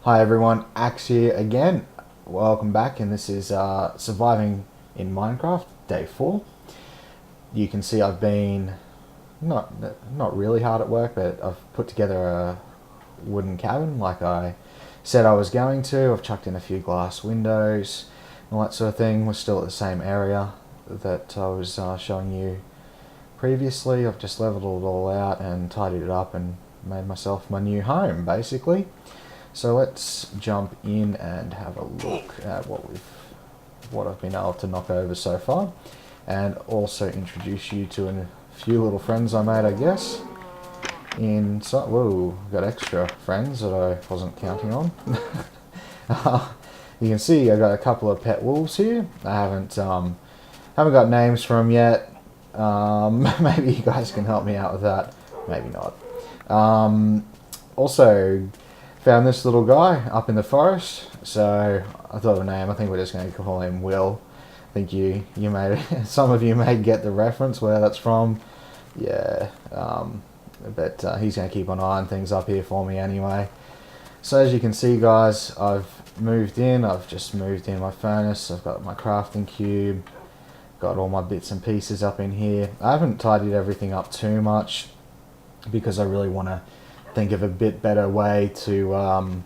Hi everyone, Axe here again. Welcome back, and this is surviving in Minecraft, day 4. You can see I've been not really hard at work, but I've put together a wooden cabin like I said I was going to. I've chucked in a few glass windows and all that sort of thing. We're still at the same area that I was showing you previously. I've just leveled it all out and tidied it up and made myself my new home, basically. So let's jump in and have a look at what I've been able to knock over so far, and also introduce you to a few little friends I made, I guess. Whoa, got extra friends that I wasn't counting on. You can see I got a couple of pet wolves here. I haven't got names for them yet. Maybe you guys can help me out with that. Maybe not. Also, found this little guy up in the forest, so I thought of a name. I think we're just going to call him Will. I think you may, some of you may get the reference where that's from. Yeah, but he's going to keep an eye on things up here for me anyway. So as you can see, guys, I've moved in. I've just moved in my furnace. I've got my crafting cube. Got all my bits and pieces up in here. I haven't tidied everything up too much because I really want to think of a bit better way to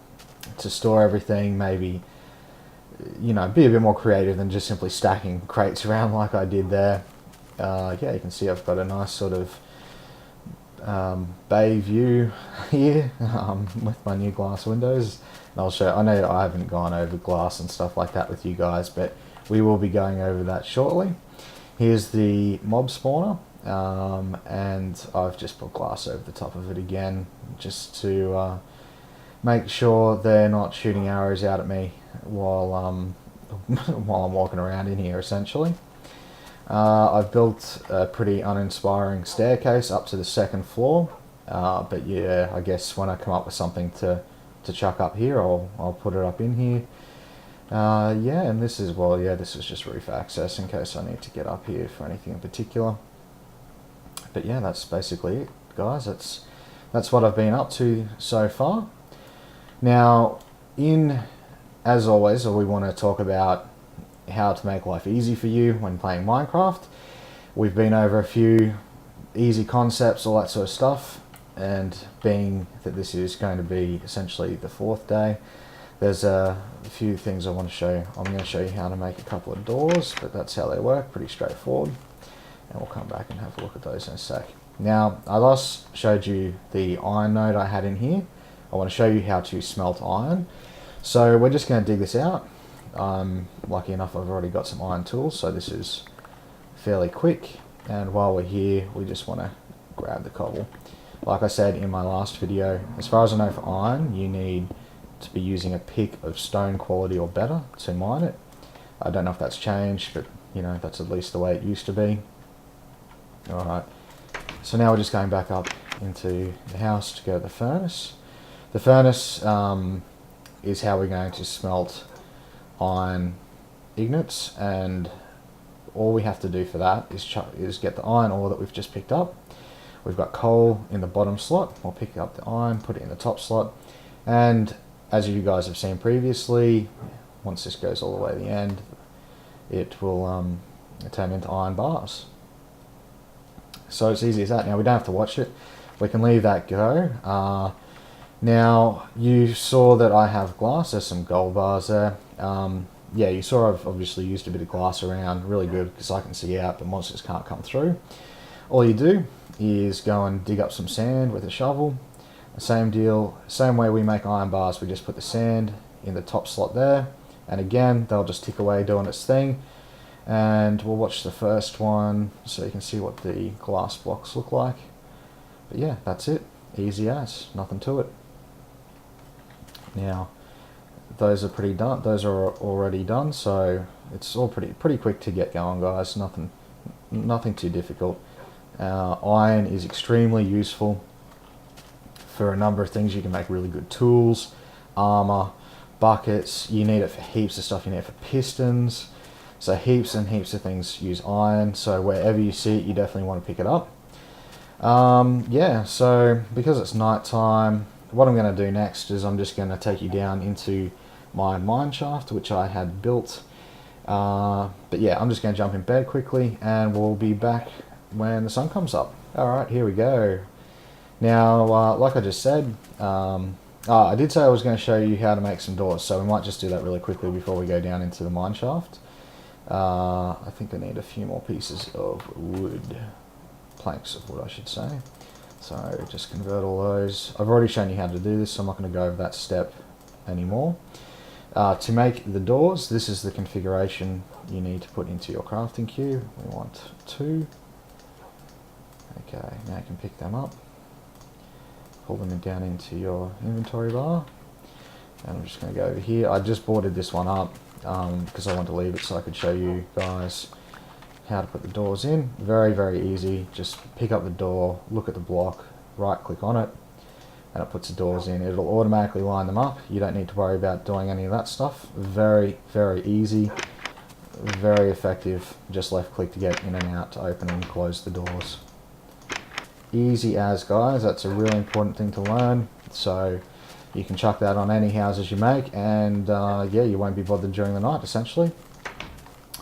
store everything. Maybe, you know, be a bit more creative than just simply stacking crates around like I did there. Yeah, you can see I've got a nice sort of bay view here with my new glass windows. And I'll show. I know I haven't gone over glass and stuff like that with you guys, but we will be going over that shortly. Here's the mob spawner. And I've just put glass over the top of it again, just to make sure they're not shooting arrows out at me while while I'm walking around in here, essentially. I've built a pretty uninspiring staircase up to the second floor, but yeah, I guess when I come up with something to chuck up here, I'll put it up in here. Yeah, and this is, well, yeah, this is just roof access in case I need to get up here for anything in particular. But yeah, that's basically it, guys. That's what I've been up to so far. Now, as always, we want to talk about how to make life easy for you when playing Minecraft. We've been over a few easy concepts, all that sort of stuff, and being that this is going to be essentially the 4th day, there's a few things I want to show you. I'm going to show you how to make a couple of doors, but that's how they work, pretty straightforward. And we'll come back and have a look at those in a sec. Now, I last showed you the iron node I had in here. I want to show you how to smelt iron. So we're just going to dig this out. Lucky enough, I've already got some iron tools, so this is fairly quick. And while we're here, we just want to grab the cobble. Like I said in my last video, as far as I know for iron, you need to be using a pick of stone quality or better to mine it. I don't know if that's changed, but you know, that's at least the way it used to be. Alright, so now we're just going back up into the house to go to the furnace. The furnace is how we're going to smelt iron ingots, and all we have to do for that is get the iron ore that we've just picked up. We've got coal in the bottom slot. We'll pick up the iron, put it in the top slot, and as you guys have seen previously, once this goes all the way to the end, it will turn into iron bars. So it's easy as that. Now we don't have to watch it. We can leave that go. Now you saw that I have glass. There's some gold bars there. Yeah, you saw I've obviously used a bit of glass around. Really good because I can see out, but monsters can't come through. All you do is go and dig up some sand with a shovel. The same deal, same way we make iron bars. We just put the sand in the top slot there, and again they'll just tick away doing its thing. And we'll watch the first one so you can see what the glass blocks look like. But yeah, that's it. Easy as, nothing to it. Now, those are pretty done. Those are already done, so it's all pretty quick to get going, guys. Nothing too difficult. Iron is extremely useful for a number of things. You can make really good tools, armor, buckets. You need it for heaps of stuff. You need it for pistons. So heaps and heaps of things use iron, so wherever you see it, you definitely want to pick it up. Yeah, so because it's night time, what I'm going to do next is I'm just going to take you down into my mine shaft, which I had built. But yeah, I'm just going to jump in bed quickly, and we'll be back when the sun comes up. Alright, here we go. Now, like I just said, I did say I was going to show you how to make some doors, so we might just do that really quickly before we go down into the mine shaft. I think I need a few more pieces of wood. Planks of wood, I should say. So just convert all those. I've already shown you how to do this, so I'm not going to go over that step anymore. To make the doors, this is the configuration you need to put into your crafting queue. We want 2. Okay, now you can pick them up. Pull them down into your inventory bar. And I'm just going to go over here. I just boarded this one up because I want to leave it so I could show you guys how to put the doors in. Very, very easy. Just pick up the door, look at the block, right click on it, and it puts the doors in. It'll automatically line them up. You don't need to worry about doing any of that stuff. Very, very easy. Very effective. Just left click to get in and out to open and close the doors. Easy as, guys. That's a really important thing to learn. So you can chuck that on any houses you make, and yeah, you won't be bothered during the night, essentially.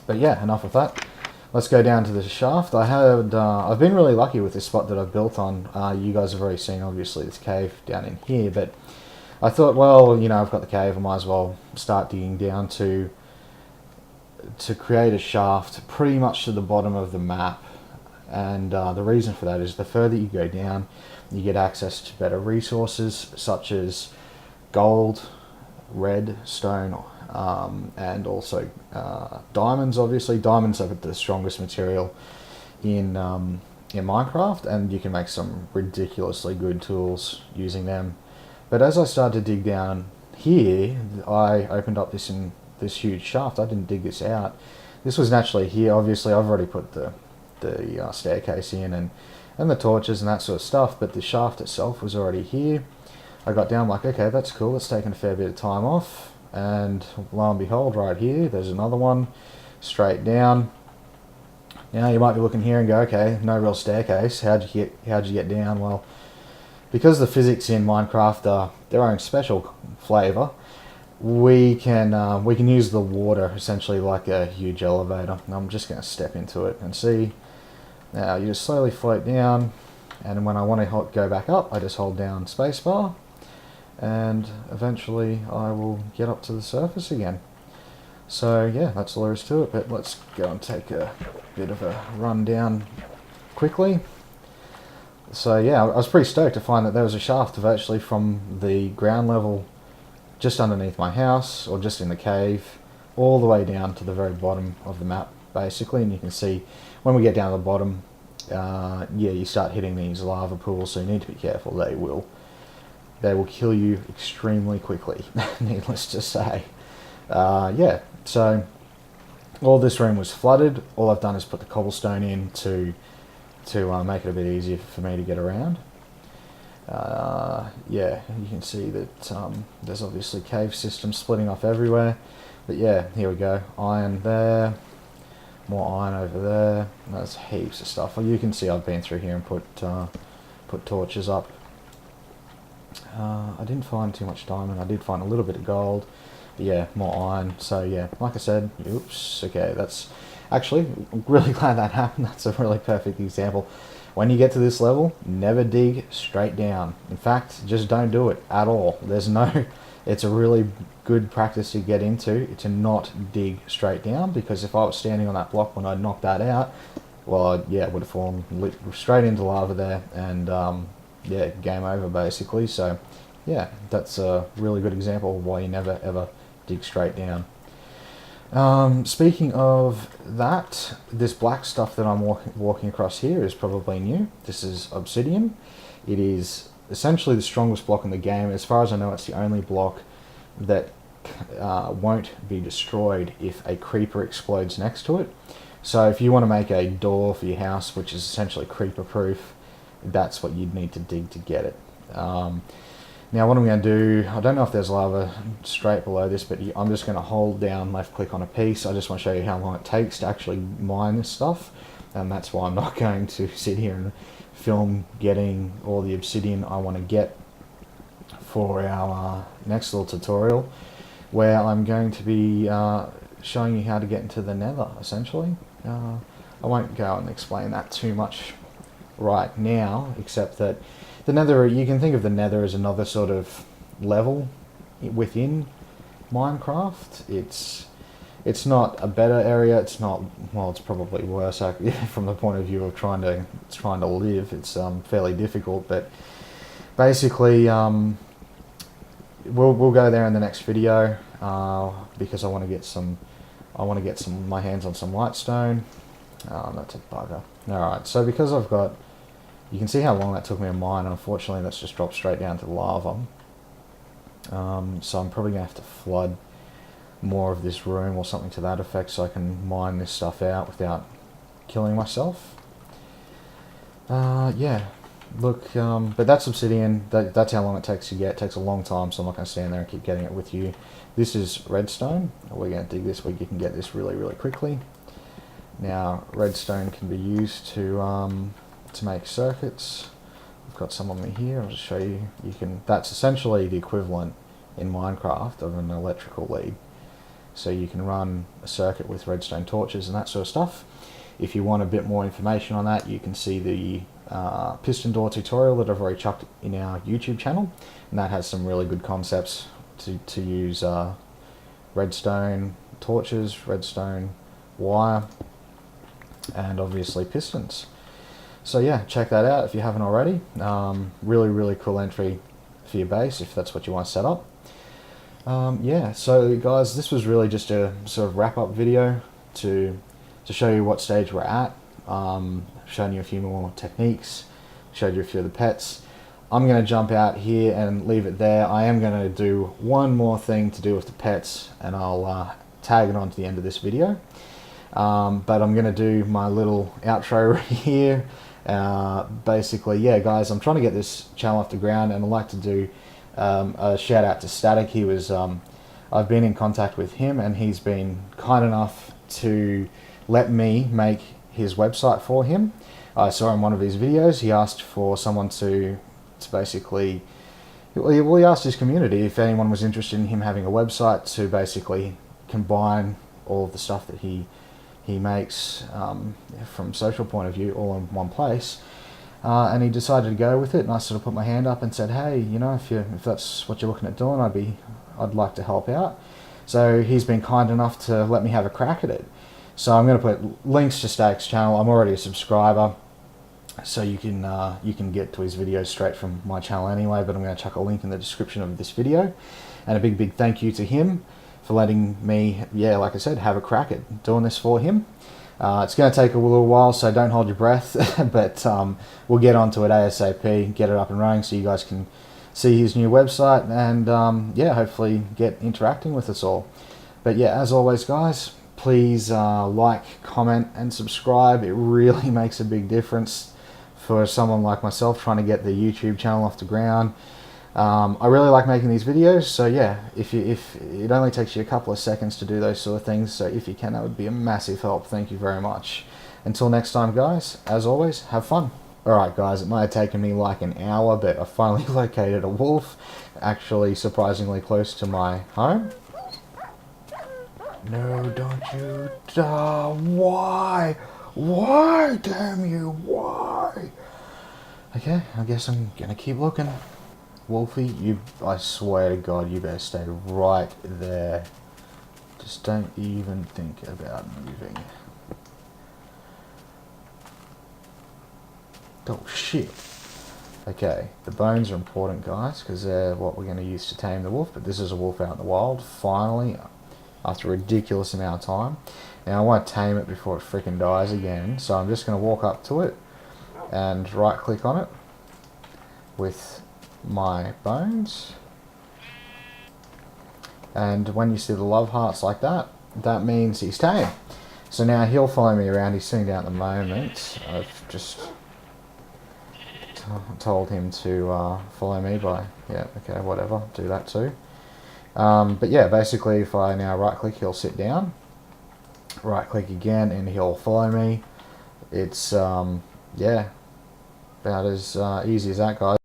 But yeah, enough of that. Let's go down to the shaft. I've been really lucky with this spot that I've built on. You guys have already seen, obviously, this cave down in here, but I thought, well, you know, I've got the cave, I might as well start digging down to create a shaft pretty much to the bottom of the map. And the reason for that is the further you go down, you get access to better resources such as gold, redstone, and also diamonds. Obviously, diamonds are the strongest material in Minecraft, and you can make some ridiculously good tools using them. But as I started to dig down here, I opened up this huge shaft. I didn't dig this out. This was naturally here. Obviously, I've already put the staircase in and the torches and that sort of stuff, but the shaft itself was already here. I got down like, okay, that's cool. It's taken a fair bit of time off. And lo and behold, right here, there's another one straight down. Now you might be looking here and go, okay, no real staircase. How'd you get down? Well, because the physics in Minecraft are their own special flavor, we can use the water essentially like a huge elevator. And I'm just going to step into it and see. Now you just slowly float down, and when I want to go back up, I just hold down spacebar, and eventually I will get up to the surface again. So yeah, that's all there is to it, but let's go and take a bit of a run down quickly. So yeah, I was pretty stoked to find that there was a shaft virtually from the ground level just underneath my house, or just in the cave, all the way down to the very bottom of the map, basically. And you can see when we get down to the bottom, yeah, you start hitting these lava pools, so you need to be careful. They will kill you extremely quickly, needless to say. Yeah, so all this room was flooded. All I've done is put the cobblestone in to make it a bit easier for me to get around. Yeah, you can see that there's obviously cave systems splitting off everywhere. But yeah, here we go. Iron there, more iron over there. There's heaps of stuff. Well, you can see I've been through here and put torches up. I didn't find too much diamond. I did find a little bit of gold. But yeah, more iron. So yeah, like I said, oops. Okay, that's actually, I'm really glad that happened. That's a really perfect example. When you get to this level, never dig straight down. In fact, just don't do it at all. It's a really good practice to get into, to not dig straight down, because if I was standing on that block when I knocked that out, well, yeah, it would have fallen straight into lava there, and yeah, game over basically. So yeah, that's a really good example of why you never ever dig straight down. Speaking of that, this black stuff that I'm walking across here is probably new. This is obsidian. It is essentially the strongest block in the game. As far as I know, it's the only block that won't be destroyed if a creeper explodes next to it. So if you want to make a door for your house, which is essentially creeper proof, that's what you'd need to dig to get it. Now what I'm going to do, I don't know if there's lava straight below this, but I'm just going to hold down left click on a piece. I just want to show you how long it takes to actually mine this stuff, and that's why I'm not going to sit here and film getting all the obsidian I want to get for our next little tutorial, where I'm going to be showing you how to get into the nether, essentially. I won't go and explain that too much right now, except that the nether, you can think of the nether as another sort of level within Minecraft. It's not a better area, it's not, well, it's probably worse from the point of view of trying to live. It's fairly difficult, but basically we'll go there in the next video, because I want to get my hands on some lightstone. That's a bugger. Alright, so because I've got, you can see how long that took me to mine, and unfortunately that's just dropped straight down to lava. So I'm probably going to have to flood more of this room or something to that effect so I can mine this stuff out without killing myself. Yeah, look, but that's obsidian. That's how long it takes to get. It takes a long time, so I'm not going to stand there and keep getting it with you. This is redstone. We're going to dig this where you can get this really, really quickly. Now, redstone can be used to make circuits. I've got some on me here. I'll just show you. That's essentially the equivalent in Minecraft of an electrical lead. So you can run a circuit with redstone torches and that sort of stuff. If you want a bit more information on that, you can see the piston door tutorial that I've already chucked in our YouTube channel, and that has some really good concepts to use redstone torches, redstone wire, and obviously pistons. So yeah, check that out if you haven't already. Really, really cool entry for your base if that's what you want to set up. Yeah, so guys, this was really just a sort of wrap-up video to show you what stage we're at. Shown you a few more techniques, showed you a few of the pets. I'm going to jump out here and leave it there. I am going to do one more thing to do with the pets, and I'll tag it on to the end of this video. But I'm going to do my little outro here. Basically, yeah, guys, I'm trying to get this channel off the ground, and I'd like to do a shout out to Static. He was, I've been in contact with him, and he's been kind enough to let me make his website for him. I saw in one of his videos, he asked for someone to basically, well, he asked his community if anyone was interested in him having a website to basically combine all of the stuff that he makes from social point of view all in one place. And he decided to go with it, and I sort of put my hand up and said, hey, you know, if that's what you're looking at doing, I'd like to help out. So he's been kind enough to let me have a crack at it. So I'm going to put links to Static's channel. I'm already a subscriber, so you can get to his videos straight from my channel anyway, but I'm going to chuck a link in the description of this video. And a big thank you to him for letting me, yeah, like I said, have a crack at doing this for him. It's going to take a little while, so don't hold your breath, but we'll get onto it ASAP, get it up and running so you guys can see his new website, and yeah, hopefully get interacting with us all. But yeah, as always, guys, please like, comment, and subscribe. It really makes a big difference for someone like myself trying to get the YouTube channel off the ground. I really like making these videos, so yeah, if it only takes you a couple of seconds to do those sort of things, so if you can, that would be a massive help. Thank you very much. Until next time, guys, as always, have fun. Alright guys, it might have taken me like an hour, but I finally located a wolf, actually surprisingly close to my home. No, don't you die. Why? Why, damn you, why? Okay, I guess I'm gonna keep looking. Wolfie, I swear to God, you better stay right there. Just don't even think about moving. Oh shit. Okay, the bones are important, guys, because they're what we're going to use to tame the wolf, but this is a wolf out in the wild, finally, after a ridiculous amount of time. Now I want to tame it before it freaking dies again, so I'm just going to walk up to it and right click on it with my bones, and when you see the love hearts like that, that means he's tame. So now he'll follow me around. He's sitting down at the moment. I've just told him to follow me by, yeah, okay, whatever, do that too. But yeah, basically if I now right click, he'll sit down, right click again, and he'll follow me. It's yeah, about as easy as that, guys.